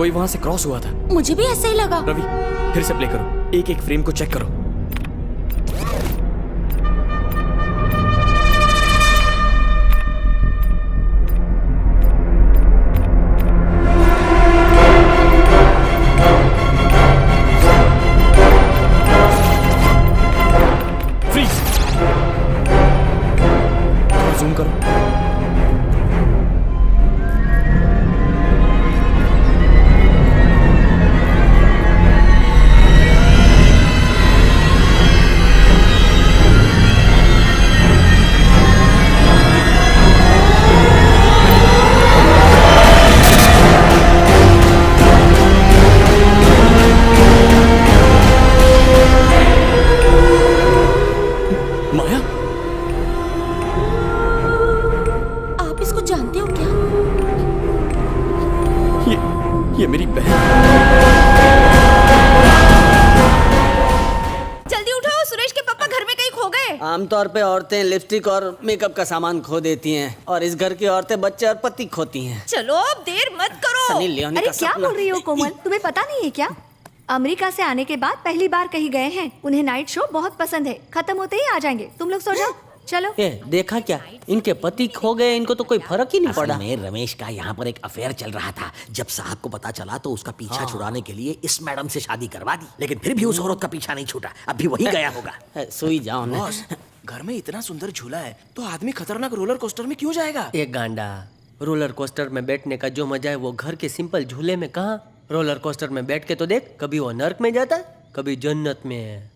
कोई वहां से क्रॉस हुआ था। मुझे भी ऐसा ही लगा। रवि, फिर से प्ले करो, एक एक फ्रेम को चेक करो। फ्रीज। जूम करो। माया, आप इसको जानते हो क्या? ये मेरी बहन। जल्दी उठो, सुरेश के पापा घर में कहीं खो गए। आमतौर पे औरतें लिपस्टिक और मेकअप का सामान खो देती हैं और इस घर की औरतें बच्चे और पति खोती हैं। चलो अब देर मत करो। सनी लियोनी अरे का क्या सपना। बोल रही हो कोमल, तुम्हें पता नहीं है क्या? अमेरिका से आने के बाद पहली बार कहीं गए हैं, उन्हें नाइट शो बहुत पसंद है। खत्म होते ही आ जाएंगे, तुम लोग सो जाओ। चलो। ए, देखा क्या, इनके पति खो गए, इनको तो कोई फर्क ही नहीं पड़ा। में रमेश का यहाँ पर एक अफेयर चल रहा था। जब साहब को पता चला तो उसका पीछा छुड़ाने के लिए इस मैडम से शादी करवा दी, लेकिन फिर भी उस औरत का पीछा नहीं छूटा। अब भी वही गया होगा। सोई जाओ ना। घर में इतना सुंदर झूला है तो आदमी खतरनाक रोलर कोस्टर में क्यों जाएगा? एक गांडा, रोलर कोस्टर में बैठने का जो मजा है वो घर के सिंपल झूले में कहाँ? रोलर कोस्टर में बैठ के तो देख, कभी वो नर्क में जाता है, कभी जन्नत में है।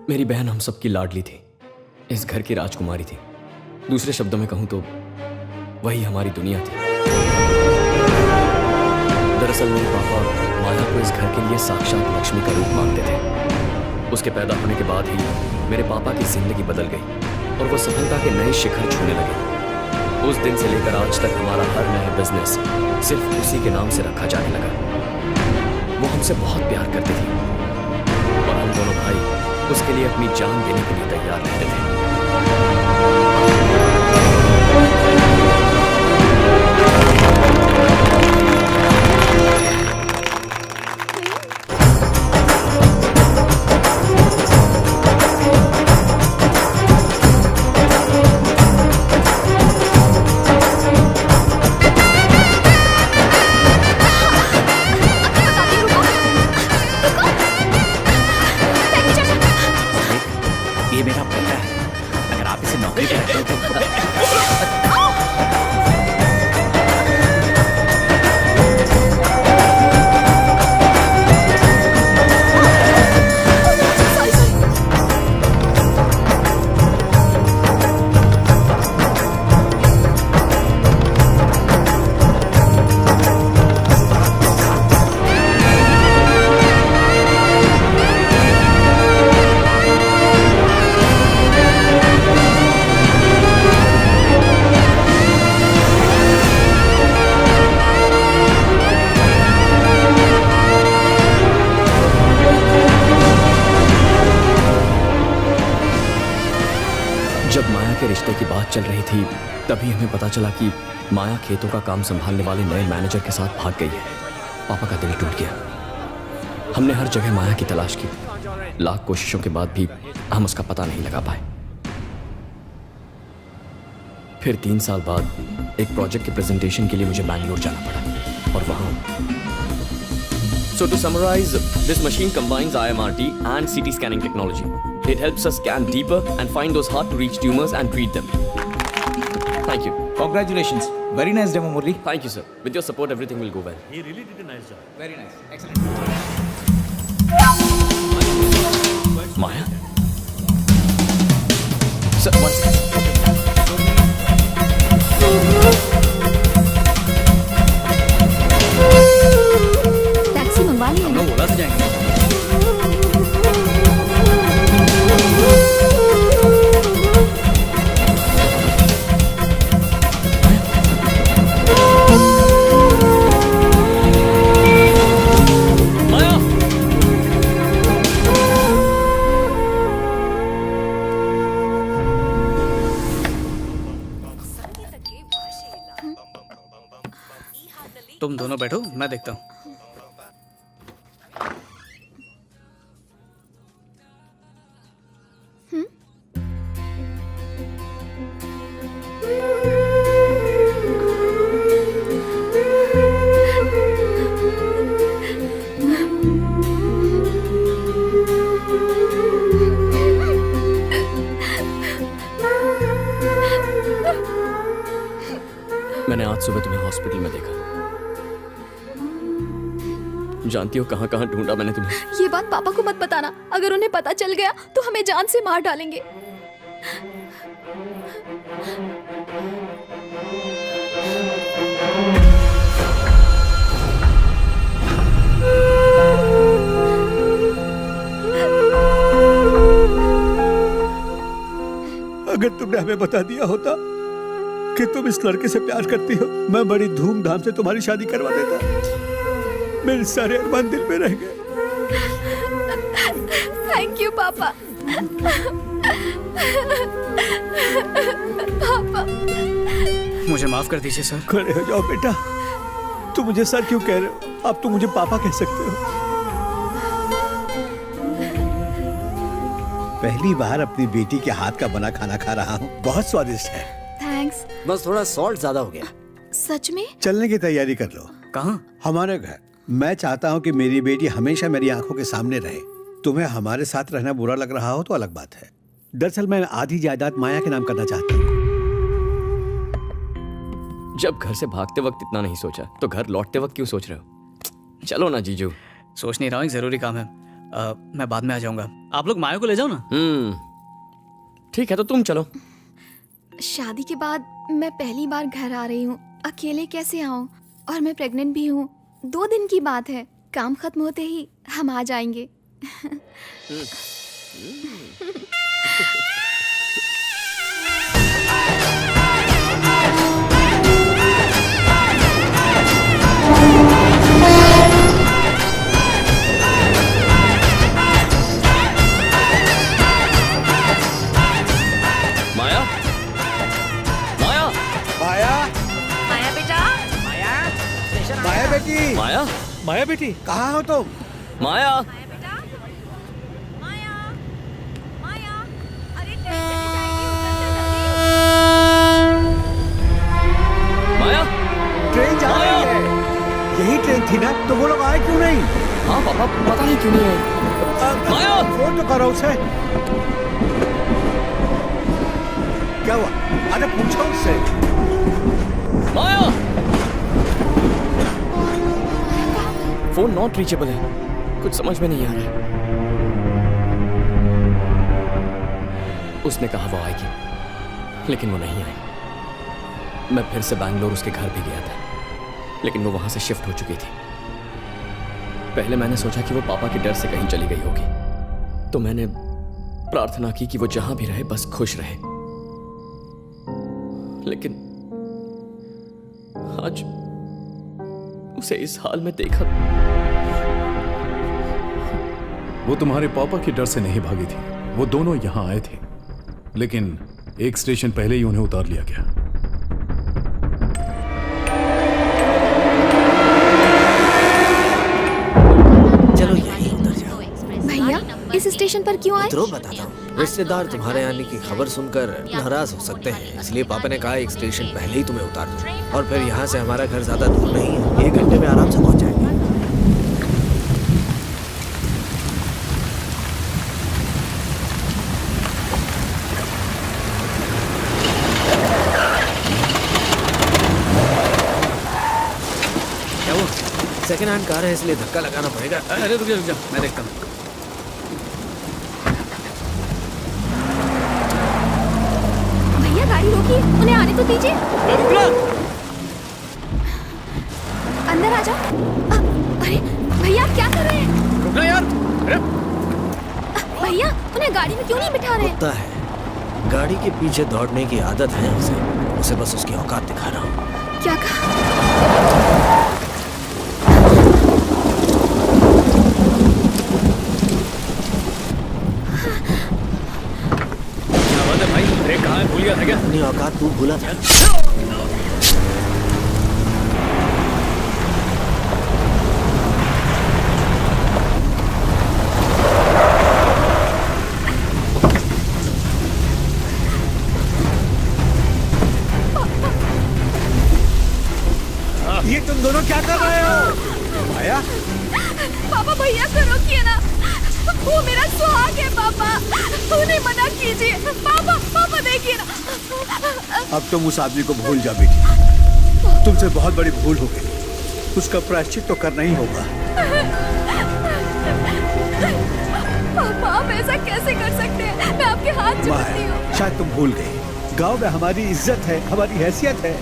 मेरी बहन हम सबकी लाडली थी, इस घर की राजकुमारी थी। दूसरे शब्दों में कहूं तो वही हमारी दुनिया थी। दरअसल मेरे पापा माया को इस घर के लिए साक्षात लक्ष्मी का रूप मानते थे। उसके पैदा होने के बाद ही मेरे पापा की जिंदगी बदल गई और वो सफलता के नए शिखर छूने लगे। उस दिन से लेकर आज तक हमारा हर नया बिजनेस सिर्फ उसी के नाम से रखा जाने लगा। वो हमसे बहुत प्यार करती थी और हम दोनों भाई उसके लिए अपनी जान देने के लिए तैयार रहते थे। ये मेरा बेटा है, अगर आप इसे नौकरी पे रखते हो तो जब माया के रिश्ते की बात चल रही थी तभी हमें पता चला कि माया खेतों का काम संभालने वाले नए मैनेजर के साथ भाग गई है। पापा का दिल टूट गया। हमने हर जगह माया की तलाश की, लाख कोशिशों के बाद भी हम उसका पता नहीं लगा पाए। फिर 3 साल बाद एक प्रोजेक्ट के प्रेजेंटेशन के लिए मुझे बैंगलोर जाना पड़ा और वहां So to summarize, this machine combines IMRT and CT scanning technology. It helps us scan deeper and find those hard-to-reach tumors and treat them. Thank you. Congratulations. Very nice demo, Murli. Thank you, sir. With your support, everything will go well. He really did a nice job. Very nice. Excellent. Maya? Sir, one second. Taxi मंगवा ली है हम ना? लोग ओला से जाएंगे। Maya! तुम दोनों बैठो, मैं देखता हूँ। मैंने आज सुबह तुम्हें हॉस्पिटल में देखा। जानती हो कहां कहां ढूंढा मैंने तुम्हें। ये बात पापा को मत बताना, अगर उन्हें पता चल गया तो हमें जान से मार डालेंगे। अगर तुमने हमें बता दिया होता कि तुम इस लड़के से प्यार करती हो, मैं बड़ी धूमधाम से तुम्हारी शादी करवा देता। मेरे सारे अरमान दिल में रह गए। थैंक यू पापा। पापा मुझे माफ कर दीजिए सर। खड़े हो जाओ बेटा। तुम मुझे सर क्यों कह रहे हो? अब तुम मुझे पापा कह सकते हो। पहली बार अपनी बेटी के हाथ का बना खाना खा रहा हूँ, बहुत स्वादिष्ट है। थैंक्स। बस थोड़ा सॉल्ट ज्यादा हो गया। सच में? चलने की तैयारी कर लो। कहाँ? हमारे घर। मैं चाहता हूँ कि मेरी बेटी हमेशा मेरी आंखों के सामने रहे। तुम्हें हमारे साथ रहना बुरा लग रहा हो तो अलग बात है। दरअसल मैं आधी जायदाद माया के नाम करना चाहता हूँ। जब घर से भागते वक्त इतना नहीं सोचा तो घर लौटते वक्त क्यों सोच रहे हो? चलो ना जीजू। सोच नहीं रहा हूँ, एक जरूरी काम है। मैं बाद में आ जाऊंगा। आप लोग माया को ले जाओ ना। ठीक है, तो तुम चलो। शादी के बाद मैं पहली बार घर आ रही हूँ, अकेले कैसे आऊँ? और मैं प्रेग्नेंट भी हूँ। 2 दिन की बात है, काम खत्म होते ही हम आ जाएंगे। माया, माया, माया, माया बेटा। माया बेटी, माया, माया बेटी, कहाँ हो तुम? माया। बेटा, माया, माया, अरे ट्रेन चली जाएगी, उतर जल्दी। माया, ट्रेन जा रही है। यही ट्रेन थी ना? तो वो लोग आए क्यों नहीं? हाँ पापा, पता नहीं क्यों नहीं आए। माया, फोन तो करो उसे। क्या हुआ? अरे पूछो उससे। माया, फोन नॉट रीचेबल है। कुछ समझ में नहीं आ रहा है। उसने कहा वो आएगी, लेकिन वो नहीं आई। मैं फिर से बैंगलोर उसके घर भी गया था, लेकिन वो वहां से शिफ्ट हो चुकी थी। पहले मैंने सोचा कि वो पापा के डर से कहीं चली गई होगी, तो मैंने प्रार्थना की कि वो जहां भी रहे बस खुश रहे। लेकिन आज उसे इस हाल में देखा। वो तुम्हारे पापा के डर से नहीं भागी थी। वो दोनों यहां आए थे, लेकिन एक स्टेशन पहले ही उन्हें उतार लिया गया। चलो यहीं उतर जाओ। भैया इस स्टेशन पर क्यों आए? उतरो, बताता हूँ। रिश्तेदार तुम्हारे आने की खबर सुनकर नाराज हो सकते हैं, इसलिए पापा ने कहा एक स्टेशन पहले ही तुम्हें उतार दो। और फिर यहाँ से हमारा घर ज्यादा दूर नहीं है, 1 घंटे में आराम से पहुंच जाएंगे। क्या वो? सेकेंड हैंड कार है, इसलिए धक्का लगाना पड़ेगा। अरे रुक जा, मैं देखता हूँ। भैया गाड़ी रोकिए, उन्हें आने तो दीजिए। अंदर आ जाओ। अरे भैया आप क्या कर रहे हैं? रुकना यार। अरे भैया उन्हें गाड़ी में क्यों नहीं बिठा रहे? कुत्ता है, गाड़ी के पीछे दौड़ने की आदत है उसे बस उसकी औकात दिखा रहा हूँ। क्या कहा? क्या बात है भाई, ब्रेक कहाँ है? भूल गया था क्या? अपनी औकात तू भूला था। दोनों क्या कर रहे हो? माया, पापा भैया को रोकिए ना, वो मेरा सुहाग है पापा, उन्हें मना कीजिए। पापा पापा देखिए ना। अब तुम उस आदमी को भूल जा बेटी, तुमसे बहुत बड़ी भूल हो गई, उसका प्रायश्चित तो करना ही होगा। पापा आप ऐसा कैसे कर सकते हैं? मैं आपके हाथ जोड़ती हूँ। माया, शायद तुम भूल गई, गांव में हमारी इज्जत है, हमारी हैसियत है,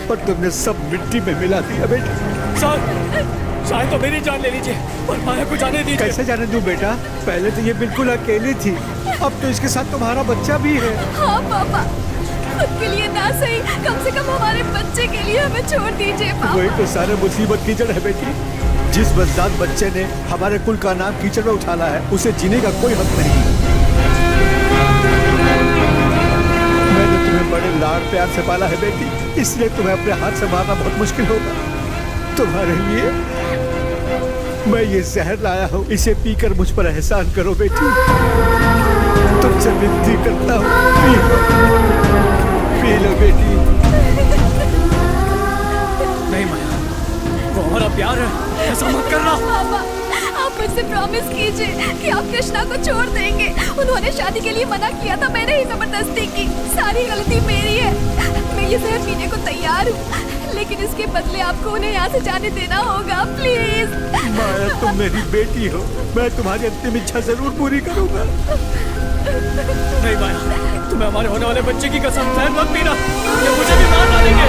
पर तुमने सब मिट्टी में मिला दिया बेटी। शायद तो मेरी जान ले लीजिए, पर माया को जाने दीजिए। कैसे जाने दूं बेटा? पहले तो ये बिल्कुल अकेली थी, अब तो इसके साथ तुम्हारा बच्चा भी है। हाँ पापा, खुद के लिए ना सही, कम से कम हमारे बच्चे के लिए हमें छोड़ दीजिए पापा। वही तो सारे मुसीबत की जड़ है बेटी। जिस बदजात बच्चे ने हमारे कुल का नाम कीचड़ में उछाला है, उसे जीने का कोई हक नहीं। मैंने तुम्हें बड़े लाड प्यार से पाला है बेटी, इसलिए तुम्हें अपने हाथ से मारना बहुत मुश्किल होगा। तुम्हारे लिए मैं ये जहर लाया हूँ, इसे पीकर मुझ पर एहसान करो बेटी। तुमसे विनती करता हूँ, पी लो बेटी। नहीं माया, वो हमारा प्यार है, ऐसा मत करना। पापा आप मुझसे प्रॉमिस कीजिए कि आप कृष्णा को छोड़ देंगे। उन्होंने शादी के लिए मना किया था, मैंने ही जबरदस्ती की, सारी गलती मेरी है। मैं ये जहर पीने को तैयार हूँ, लेकिन इसके बदले आपको उन्हें यहाँ से जाने देना होगा, प्लीज। माया, तुम मेरी बेटी हो, मैं तुम्हारी अंतिम इच्छा जरूर पूरी करूंगा। नहीं माया, तुम्हें हमारे होने वाले बच्चे की कसम, जहर मत पीना, ये मुझे भी मार डालेंगे।